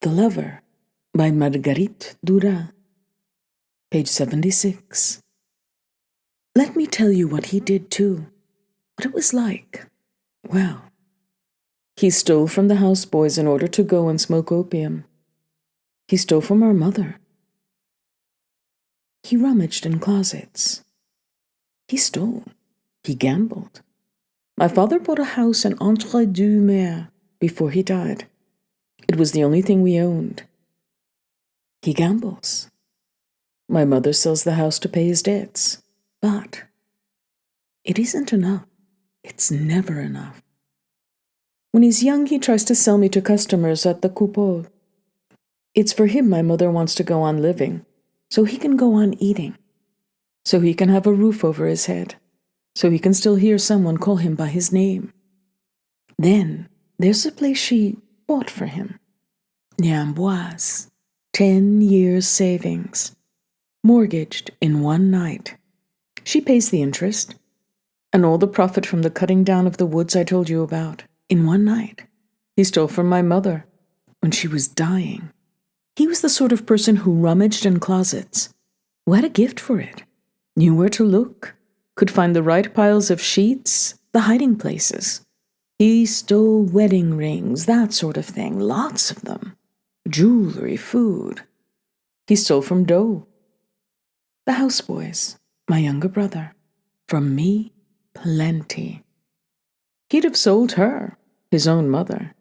The Lover by Marguerite Duras, page 76. Let me tell you what he did too, what it was like. Well, he stole from the houseboys in order to go and smoke opium. He stole from our mother. He rummaged in closets. He stole. He gambled. My father bought a house in Entre-deux-Mers before he died. It was the only thing we owned. He gambles. My mother sells the house to pay his debts. But it isn't enough. It's never enough. When he's young, he tries to sell me to customers at the coupole. It's for him my mother wants to go on living, so he can go on eating, so he can have a roof over his head, so he can still hear someone call him by his name. Then there's a place she bought for him, near Amboise, 10 years' savings, mortgaged in one night. She pays the interest, and all the profit from the cutting down of the woods I told you about, in one night. He stole from my mother when she was dying. He was the sort of person who rummaged in closets, who had a gift for it, knew where to look, could find the right piles of sheets, the hiding places. He stole wedding rings, that sort of thing, lots of them. Jewelry, food. He stole from Doe, the houseboys, my younger brother. From me, plenty. He'd have sold her, his own mother.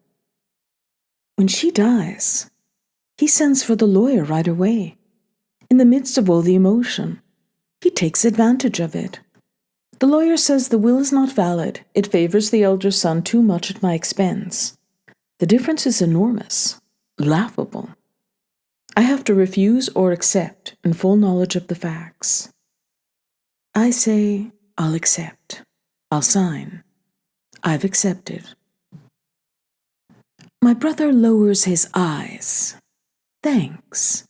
When she dies, he sends for the lawyer right away. In the midst of all the emotion, he takes advantage of it. The lawyer says the will is not valid. It favors the elder son too much at my expense. The difference is enormous, laughable. I have to refuse or accept in full knowledge of the facts. I say, I'll accept. I'll sign. I've accepted. My brother lowers his eyes. Thanks.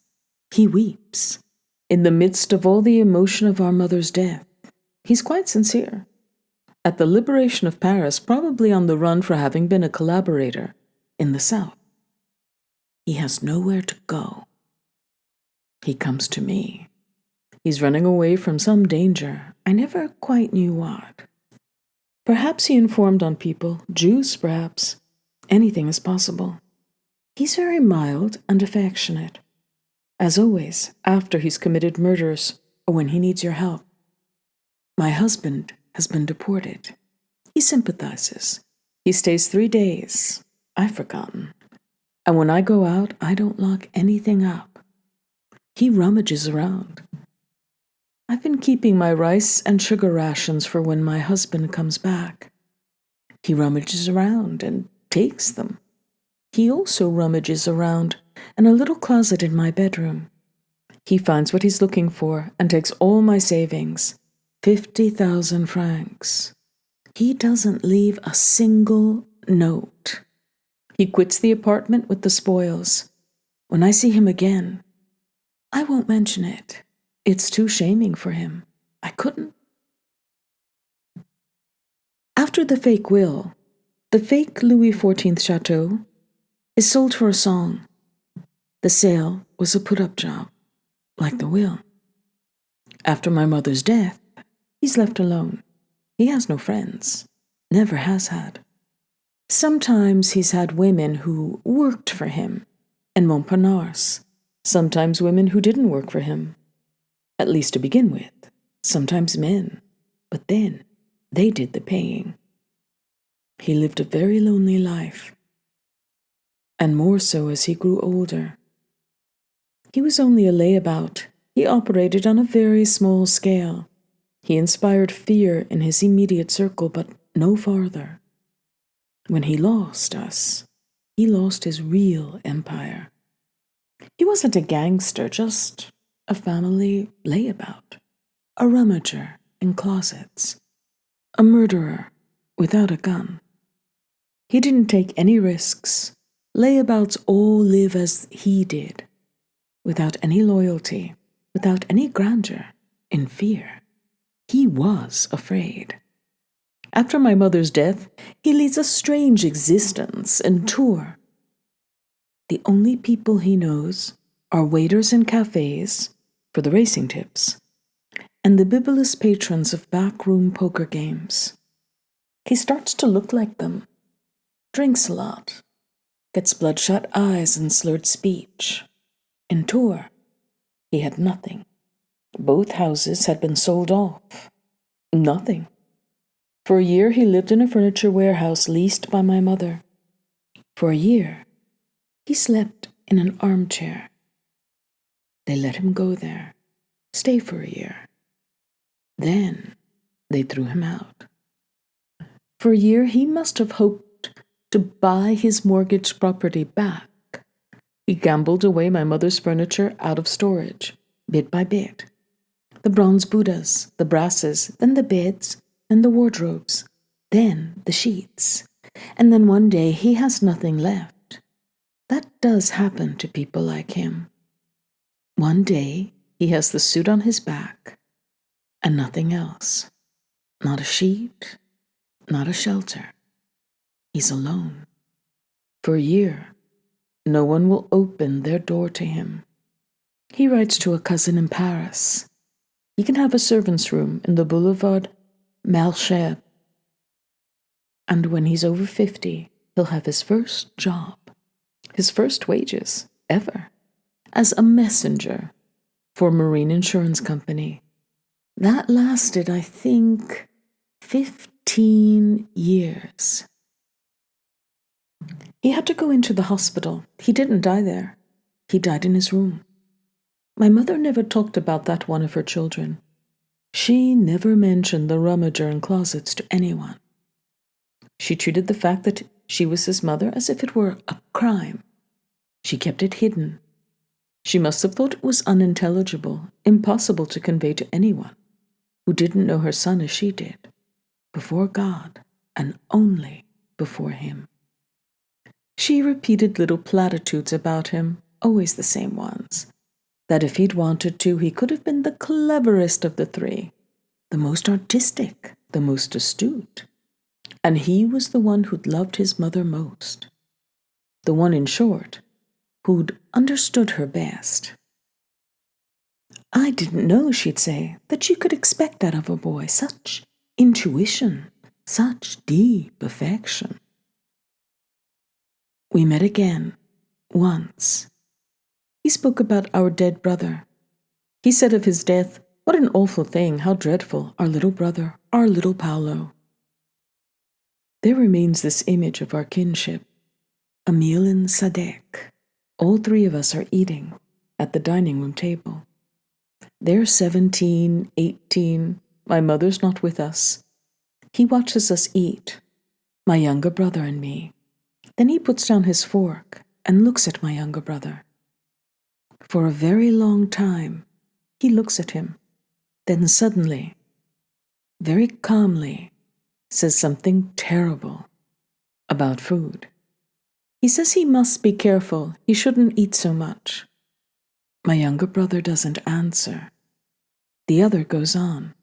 He weeps. In the midst of all the emotion of our mother's death, he's quite sincere. At the liberation of Paris, probably on the run for having been a collaborator in the South. He has nowhere to go. He comes to me. He's running away from some danger. I never quite knew what. Perhaps he informed on people, Jews perhaps. Anything is possible. He's very mild and affectionate. As always, after he's committed murders or when he needs your help. My husband has been deported. He sympathizes. He stays 3 days. I've forgotten. And when I go out, I don't lock anything up. He rummages around. I've been keeping my rice and sugar rations for when my husband comes back. He rummages around and takes them. He also rummages around in a little closet in my bedroom. He finds what he's looking for and takes all my savings, 50,000 francs. He doesn't leave a single note. He quits the apartment with the spoils. When I see him again, I won't mention it. It's too shaming for him. I couldn't. After the fake will, the fake Louis XIV chateau is sold for a song. The sale was a put-up job, like the will. After my mother's death, he's left alone. He has no friends, never has had. Sometimes he's had women who worked for him in Montparnasse, sometimes women who didn't work for him, at least to begin with, sometimes men, but then they did the paying. He lived a very lonely life, and more so as he grew older. He was only a layabout. He operated on a very small scale. He inspired fear in his immediate circle, but no farther. When he lost us, he lost his real empire. He wasn't a gangster, just a family layabout, a rummager in closets, a murderer without a gun. He didn't take any risks. Layabouts all live as he did, without any loyalty, without any grandeur, in fear. He was afraid. After my mother's death, he leads a strange existence and tour. The only people he knows are waiters in cafes for the racing tips and the bibulous patrons of backroom poker games. He starts to look like them, drinks a lot, gets bloodshot eyes and slurred speech. In Tours, he had nothing. Both houses had been sold off. Nothing. For a year he lived in a furniture warehouse leased by my mother. For a year, he slept in an armchair. They let him go there, stay for a year. Then they threw him out. For a year he must have hoped to buy his mortgaged property back. He gambled away my mother's furniture out of storage, bit by bit. The bronze Buddhas, the brasses, then the beds, then the wardrobes, then the sheets. And then one day he has nothing left. That does happen to people like him. One day he has the suit on his back and nothing else. Not a sheet, not a shelter. He's alone. For a year, no one will open their door to him. He writes to a cousin in Paris. He can have a servant's room in the Boulevard Malesherbes. And when he's over 50, he'll have his first job, his first wages ever, as a messenger for a marine insurance company. That lasted, I think, 15 years. He had to go into the hospital. He didn't die there. He died in his room. My mother never talked about that one of her children. She never mentioned the rummager in closets to anyone. She treated the fact that she was his mother as if it were a crime. She kept it hidden. She must have thought it was unintelligible, impossible to convey to anyone who didn't know her son as she did, before God and only before him. She repeated little platitudes about him, always the same ones, that if he'd wanted to, he could have been the cleverest of the three, the most artistic, the most astute. And he was the one who'd loved his mother most. The one, in short, who'd understood her best. I didn't know, she'd say, that you could expect that of a boy. Such intuition, such deep affection. We met again, once. He spoke about our dead brother. He said of his death, what an awful thing, how dreadful, our little brother, our little Paolo. There remains this image of our kinship, a meal in Sadek. All three of us are eating at the dining room table. They're 17, 18. My mother's not with us. He watches us eat, my younger brother and me. Then he puts down his fork and looks at my younger brother. For a very long time, he looks at him. Then suddenly, very calmly, says something terrible about food. He says he must be careful. He shouldn't eat so much. My younger brother doesn't answer. The other goes on,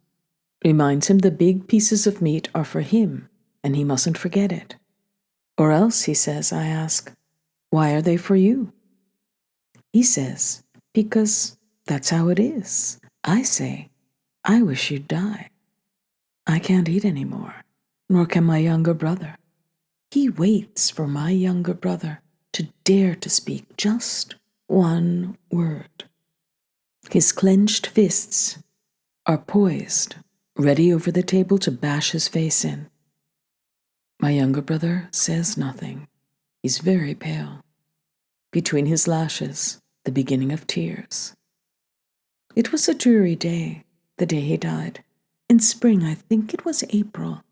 reminds him the big pieces of meat are for him, and he mustn't forget it. Or else, he says, I ask, why are they for you? He says, because that's how it is. I say, I wish you'd die. I can't eat anymore, nor can my younger brother. He waits for my younger brother to dare to speak just one word. His clenched fists are poised, ready over the table to bash his face in. My younger brother says nothing. He's very pale. Between his lashes, the beginning of tears. It was a dreary day, the day he died. In spring, I think it was April.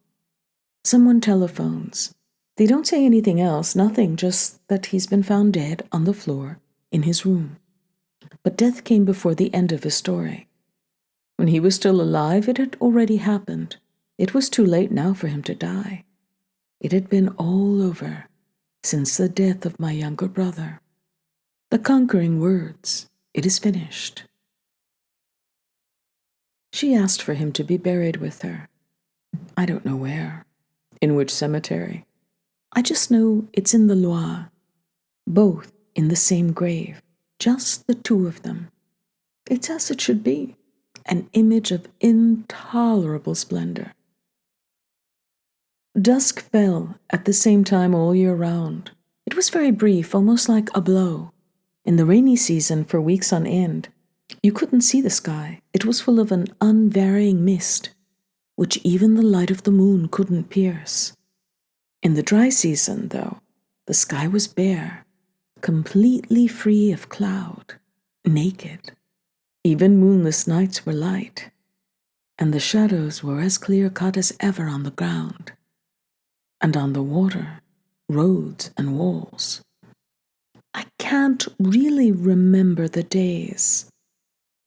Someone telephones. They don't say anything else, nothing, just that he's been found dead on the floor in his room. But death came before the end of his story. When he was still alive, it had already happened. It was too late now for him to die. It had been all over since the death of my younger brother. The conquering words, it is finished. She asked for him to be buried with her. I don't know where, in which cemetery. I just know it's in the Loire, both in the same grave, just the two of them. It's as it should be, an image of intolerable splendor. Dusk fell at the same time all year round. It was very brief, almost like a blow. In the rainy season, for weeks on end, you couldn't see the sky. It was full of an unvarying mist, which even the light of the moon couldn't pierce. In the dry season, though, the sky was bare, completely free of cloud, naked. Even moonless nights were light, and the shadows were as clear-cut as ever on the ground, and on the water, roads and walls. I can't really remember the days.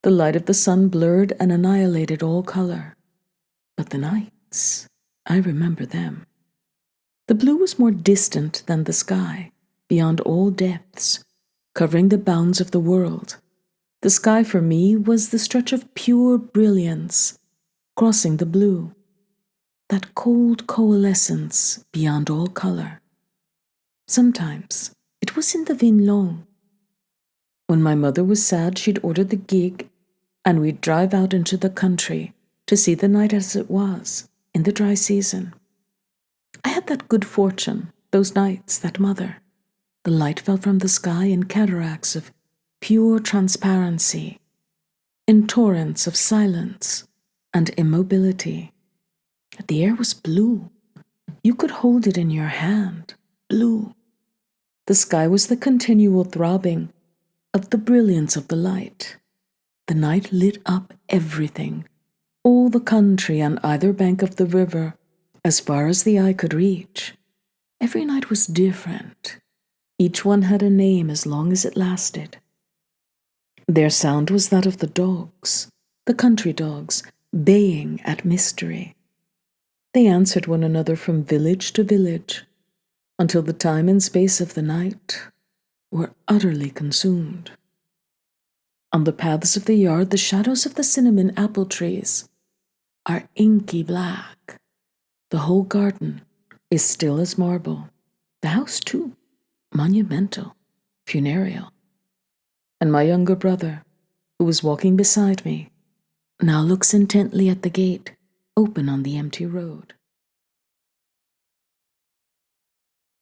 The light of the sun blurred and annihilated all color. But the nights, I remember them. The blue was more distant than the sky, beyond all depths, covering the bounds of the world. The sky for me was the stretch of pure brilliance, crossing the blue, that cold coalescence beyond all color. Sometimes it was in the Vinlon. When my mother was sad, she'd order the gig, and we'd drive out into the country to see the night as it was, in the dry season. I had that good fortune, those nights, that mother. The light fell from the sky in cataracts of pure transparency, in torrents of silence and immobility. The air was blue. You could hold it in your hand, blue. The sky was the continual throbbing of the brilliance of the light. The night lit up everything, all the country on either bank of the river, as far as the eye could reach. Every night was different. Each one had a name as long as it lasted. Their sound was that of the dogs, the country dogs, baying at mystery. They answered one another from village to village, until the time and space of the night were utterly consumed. On the paths of the yard, the shadows of the cinnamon apple trees are inky black. The whole garden is still as marble. The house, too, monumental, funereal. And my younger brother, who was walking beside me, now looks intently at the gate, open on the empty road.